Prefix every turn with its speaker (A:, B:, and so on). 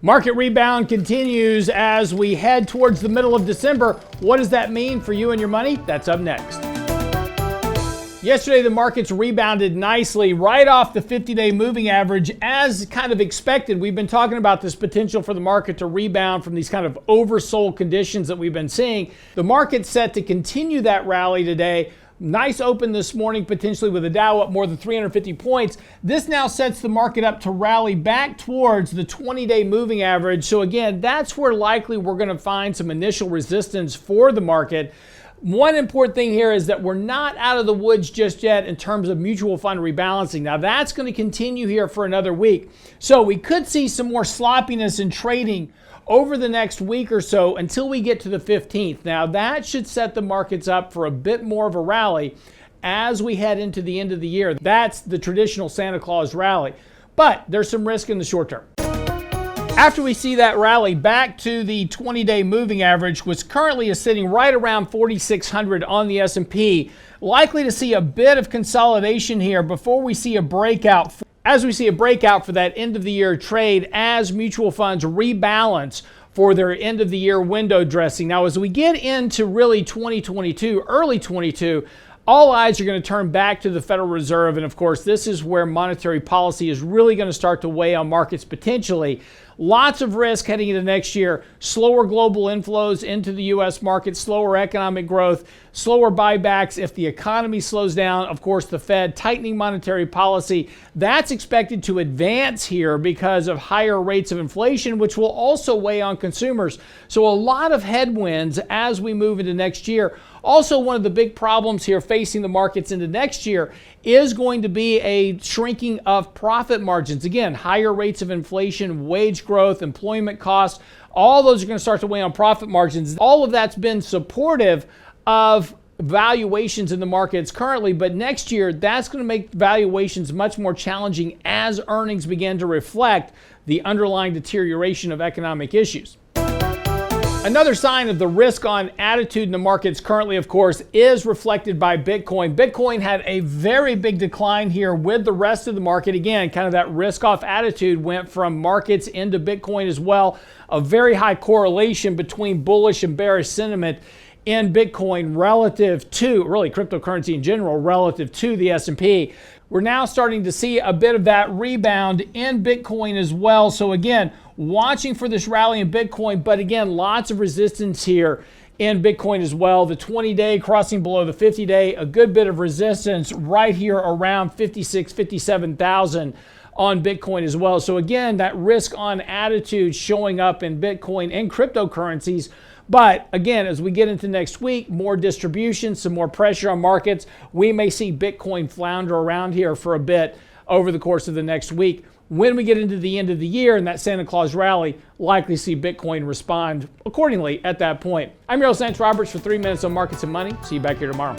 A: Market rebound continues as we head towards the middle of December. What does that mean for you and your money? That's up next. Yesterday, the markets rebounded nicely right off the 50-day moving average as kind of expected. We've been talking about this potential for the market to rebound from these kind of oversold conditions that we've been seeing. The market's set to continue that rally today. Nice open this morning, potentially with the Dow up more than 350 points. This now sets the market up to rally back towards the 20-day moving average. So again, that's where likely we're going to find some initial resistance for the market. One important thing here is that we're not out of the woods just yet in terms of mutual fund rebalancing. Now that's going to continue here for another week. So we could see some more sloppiness in trading over the next week or so until we get to the 15th. Now that should set the markets up for a bit more of a rally as we head into the end of the year. That's the traditional Santa Claus rally, but there's some risk in the short term. After we see that rally back to the 20-day moving average, which currently is sitting right around 4,600 on the S&P, likely to see a bit of consolidation here before we see a breakout. As we see a breakout for that end of the year trade as mutual funds rebalance for their end of the year window dressing. Now, as we get into really 2022, early 22, all eyes are going to turn back to the Federal Reserve. And of course, this is where monetary policy is really going to start to weigh on markets potentially. Lots of risk heading into next year. Slower global inflows into the U.S. market, slower economic growth, slower buybacks. If the economy slows down, of course, the Fed tightening monetary policy, that's expected to advance here because of higher rates of inflation, which will also weigh on consumers. So a lot of headwinds as we move into next year. Also, one of the big problems here facing the markets into next year is going to be a shrinking of profit margins. Again, higher rates of inflation, wage growth, employment costs, all those are going to start to weigh on profit margins. All of that's been supportive of valuations in the markets currently, but next year that's going to make valuations much more challenging as earnings begin to reflect the underlying deterioration of economic issues. Another sign of the risk on attitude in the markets currently, of course, is reflected by Bitcoin. Bitcoin had a very big decline here with the rest of the market. Again, kind of that risk-off attitude went from markets into Bitcoin as well. A very high correlation between bullish and bearish sentiment in Bitcoin relative to, really cryptocurrency in general, relative to the S&P. We're now starting to see a bit of that rebound in Bitcoin as well. So again, watching for this rally in Bitcoin, but again, lots of resistance here in Bitcoin as well. The 20-day crossing below the 50-day, a good bit of resistance right here around 56, 57,000 on Bitcoin as well. So again, that risk on attitude showing up in Bitcoin and cryptocurrencies. But again, as we get into next week, more distribution, some more pressure on markets. We may see Bitcoin flounder around here for a bit over the course of the next week. When we get into the end of the year and that Santa Claus rally, likely see Bitcoin respond accordingly at that point. I'm your host, Lance Roberts, for 3 minutes on Markets and Money. See you back here tomorrow.